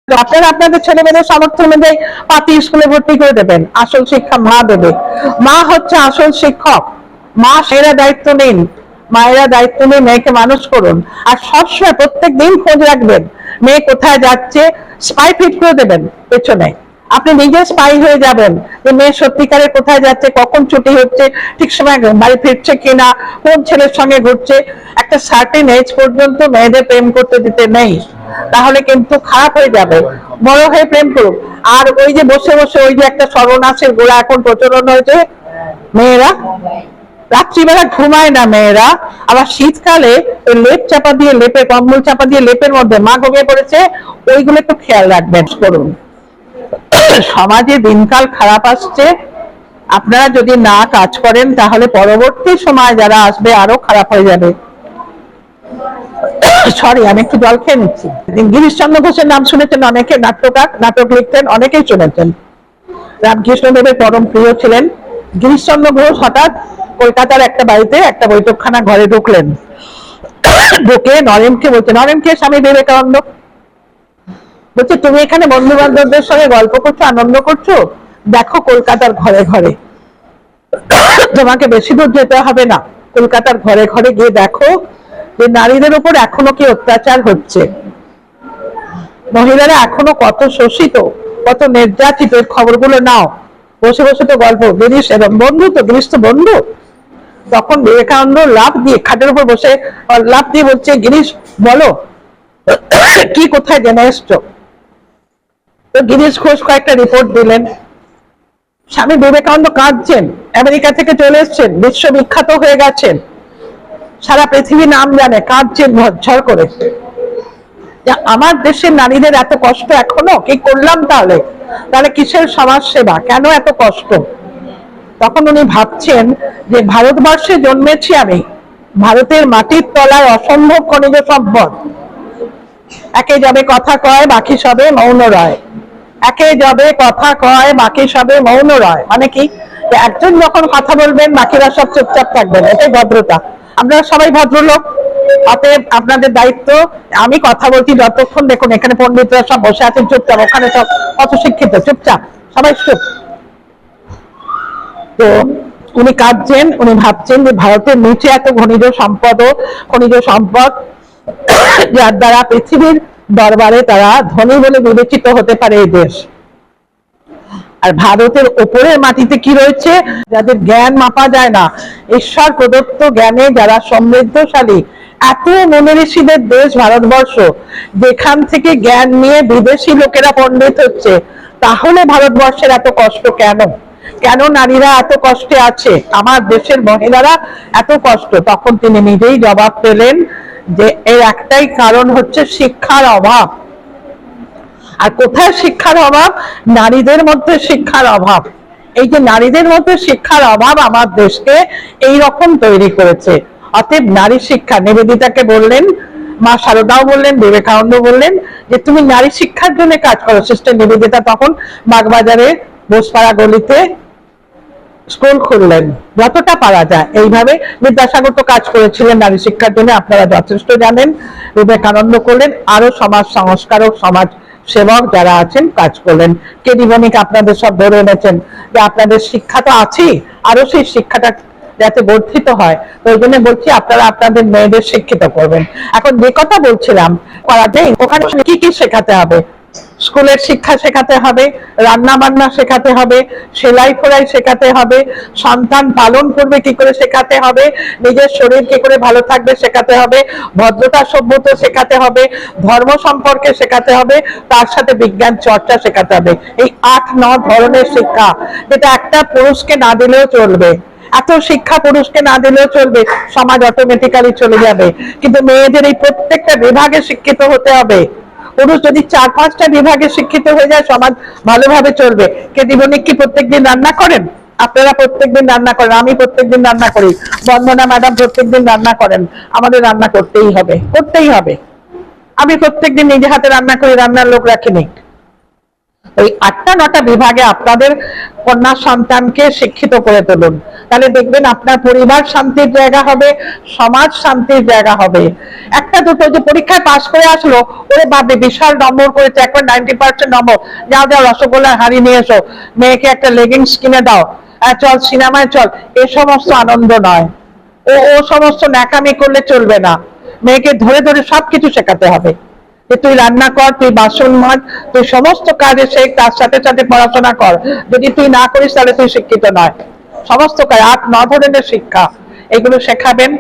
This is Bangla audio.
আপনারা আপনাদের ছেলে মেয়েদের সামর্থ্য অনুযায়ী পাতি স্কুলে ভর্তি করে দেবেন। আসল শিক্ষা মা দেবে। মা হচ্ছে আসল শিক্ষক। মা সেরা দায়িত্ব নিন, মায়েরা দায়িত্ব নিয়ে মেয়েকে মানুষ করুন। আর সবসময় প্রত্যেক দিন খোঁজ রাখবেন মেয়ে কোথায় যাচ্ছে, স্পাই ফিট করে দেবেন পেছনে। আপনি নিজে স্পাই হয়ে যাবেন যে মেয়ে সত্যিকারে কোথায় যাচ্ছে, কখন ছুটি হচ্ছে, ঠিক সময় বাড়ি ফিরছে কিনা, কোন ছেলের সঙ্গে ঘুরছে। একটা সার্টেন এজ পর্যন্ত মেয়েদের প্রেম করতে দিতে নেই, তাহলে কিন্তু খারাপ হয়ে যাবে। বড় হয়ে প্রেম করুক। আর ওই যে বসে বসে ওই যে একটা সর্বনাশের গোড়া এখন প্রচলন হয়েছে, মেয়েরা রাত্রিবেলা ঘুমায় না, মেয়েরা আবার শীতকালে ওই লেপ চাপা দিয়ে, লেপের কম্বল চাপা দিয়ে লেপের মধ্যে মা ঘুমিয়ে পড়েছে, ওইগুলো একটু খেয়াল রাখবেন করুন। সমাজে দিনকাল খারাপ আসছে, আপনারা যদি না কাজ করেন তাহলে পরবর্তী সময় যারা আসবে আরো খারাপ হয়ে যাবে। সরি, আমি একটু জল খেয়ে নিচ্ছি। গিরিশচন্দ্র ঘোষের নাম শুনেছেন অনেকে, নাট্যকার, নাটক লিখতেন, অনেকেই শুনেছেন। রামকৃষ্ণদেবের পরম প্রিয় ছিলেন। গিরিশচন্দ্র ঘোষ হঠাৎ কলকাতার একটা বাড়িতে একটা বৈঠকখানা ঘরে ঢুকলেন। ঢুকে নরেনকে বলছে, নরেনকে স্বামী বিবেকানন্দ বলছে, তুমি এখানে বন্ধু বান্ধবদের সঙ্গে গল্প করছো, আনন্দ করছো, দেখো কলকাতার ঘরে ঘরে, তোমাকে বেশি দূর যেতে হবে না, কলকাতার ঘরে ঘরে গিয়ে দেখো যে নারীদের উপর এখনো কি অত্যাচার হচ্ছে, মহিলারা এখনো কত শোষিত, কত নির্যাতিত, খবরগুলো নাও। বসে বসে তো গল্প, গিরিশ এবং বন্ধু তো, গিরিশ তো বন্ধু। তখন বিবেকানন্দ লাফ দিয়ে খাটের উপর বসে লাফ দিয়ে বলছে, গিরিশ বলো কি কোথায় জেনে এসছো। তো গিরিশ ঘোষ কয়েকটা রিপোর্ট দিলেন। স্বামী বিবেকানন্দ কাঁদছেন, আমেরিকা থেকে চলে এসছেন, বিশ্ববিখ্যাত হয়ে গেছেন, সারা পৃথিবী নাম জানে, কাঁদছেন ঝরঝর করে। আমার দেশের নারীদের এত কষ্ট এখনো, কি করলাম তাহলে? তাহলে কিসের সমাজ সেবা, কেন এত কষ্ট? তখন উনি ভাবছেন যে ভারতবর্ষে জন্মেছি আমি, ভারতের মাটির তলায় অসম্ভব খনিজ সম্পদ। একে যাবে কথা কয়, বাকি সবে মৌন রয়। একে যাবে কথা কয়, বাকি সবে মৌন রয়। মানে কি, একজন যখন কথা বলবেন বাকিরা সব চুপচাপ থাকবেন, এটাই ভদ্রতা। আপনারা সবাই ভদ্রলোক, অতএব আপনাদের দায়িত্ব। আমি কথা বলছি যতক্ষণ, দেখুন এখানে পণ্ডিতরা সব বসে আছেন চুপচাপ, ওখানে সব কত শিক্ষিত, চুপচাপ সবাই চুপ। তো উনি কাঁদছেন, উনি ভাবছেন যে ভারতের নিচে এত খনিজ সম্পদ যার দ্বারা পৃথিবীর দরবারে তারা ধনী বলে বিবেচিত হতে পারে এই দেশ। আর ভারতের ওপরের মাটিতে কি রয়েছে, যাদের জ্ঞান মাপা যায় না, ঈশ্বর প্রদত্ত জ্ঞানে যারা সমৃদ্ধশালী, এত মনে ঋষিদের দেশ ভারতবর্ষ, যেখান থেকে জ্ঞান নিয়ে বিদেশি লোকেরা পণ্ডিত হচ্ছে। তাহলে ভারতবর্ষের এত কষ্ট কেন? কেন নারীরা এত কষ্টে আছে, আমার দেশের মহিলারা এত কষ্ট? তখন তিনি নিজেই জবাব পেলেন যে এর একটাই কারণ হচ্ছে শিক্ষার অভাব। আর কোথায় শিক্ষার অভাব? নারীদের মধ্যে শিক্ষার অভাব। এই যে নারীদের মধ্যে শিক্ষার অভাব আমার দেশকে এই রকম তৈরি করেছে। অতএব নারী শিক্ষা, নিবেদিতাকে বললেন, মা শারদাও বললেন, বিবেকানন্দ বললেন যে তুমি নারী শিক্ষার জন্য কাজ করো। সিস্টার নিবেদিতা তখন বাগবাজারে বোসপাড়া গলিতে স্কুল খুললেন, যতটা পারা যায়। এইভাবে বিদ্যাসাগর তো কাজ করেছিলেন নারী শিক্ষার জন্য, আপনারা যথেষ্ট জানেন। বিবেকানন্দ করলেন, আরো সমাজ সংস্কারক, সমাজ সেবক যারা আছেন কাজ করলেন। কেডি বণিক আপনাদের সব ধরে এনেছেন যে আপনাদের শিক্ষা তো আছেই, আরো সেই শিক্ষাটা যাতে বর্ধিত হয়। তো ওই জন্য বলছি আপনারা আপনাদের মেয়েদের শিক্ষিত করবেন। এখন যে কথা বলছিলাম, করাতে ওখানে কি কি শেখাতে হবে? স্কুলের শিক্ষা শেখাতে হবে, রান্না বান্না শেখাতে হবে, সেলাই ফোড়াই শেখাতে হবে, সন্তান পালন করবে কি করে শেখাতে হবে, নিজের শরীর কি করে ভালো থাকবে শেখাতে হবে, ভদ্রতা সভ্যতা শেখাতে হবে, ধর্ম সম্পর্কে শেখাতে হবে, তার সাথে বিজ্ঞান চর্চা শেখাতে হবে। এই 8-9 ধরনের শিক্ষা, যেটা একটা পুরুষকে না দিলেও চলবে। এত শিক্ষা পুরুষকে না দিলেও চলবে, সমাজ অটোমেটিক্যালি চলে যাবে। কিন্তু মেয়েদের এই প্রত্যেকটা বিভাগে শিক্ষিত হতে হবে। পুরুষ যদি 4-5টা বিভাগে শিক্ষিত হয়ে যায়, সমাজ ভালোভাবে চলবে। কেডি বণিক কি প্রত্যেকদিন রান্না করেন? আপনারা প্রত্যেকদিন রান্না করেন, আমি প্রত্যেকদিন রান্না করি, বন্দনা ম্যাডাম প্রত্যেকদিন রান্না করেন। আমাদের রান্না করতেই হবে, করতেই হবে। আমি প্রত্যেকদিন নিজে হাতে রান্না করি, রান্নার লোক রাখিনি। ওই 8টা-9টা বিভাগে আপনাদের কন্যা সন্তানকে শিক্ষিত করে তুলুন, তাহলে দেখবেন আপনার পরিবার শান্তির জায়গা হবে, সমাজ শান্তির জায়গা হবে। একটা দুটো যে পরীক্ষায় পাশ করে আসলো, ওরে বাদে বিশাল নম্বর করেছে, একবার 90% নম্বর, যাও যাও রসগোল্লার হাড়ি নিয়ে এসো, মেয়েকে একটা লেগিংস কিনে দাও, চল সিনেমায় চল, এ সমস্ত আনন্দ নয়। ও সমস্ত ন্যাকামি করলে চলবে না। মেয়েকে ধরে ধরে সবকিছু শেখাতে হবে, যে তুই রান্না কর, তুই বাসন মাজ, তুই সমস্ত কাজে শেখ, তার সাথে সাথে পড়াশোনা কর। যদি তুই না করিস তাহলে তুই শিক্ষিত নয়। সমস্ত কাজ 8-9 ধরনের শিক্ষা, এগুলো শেখাবেন।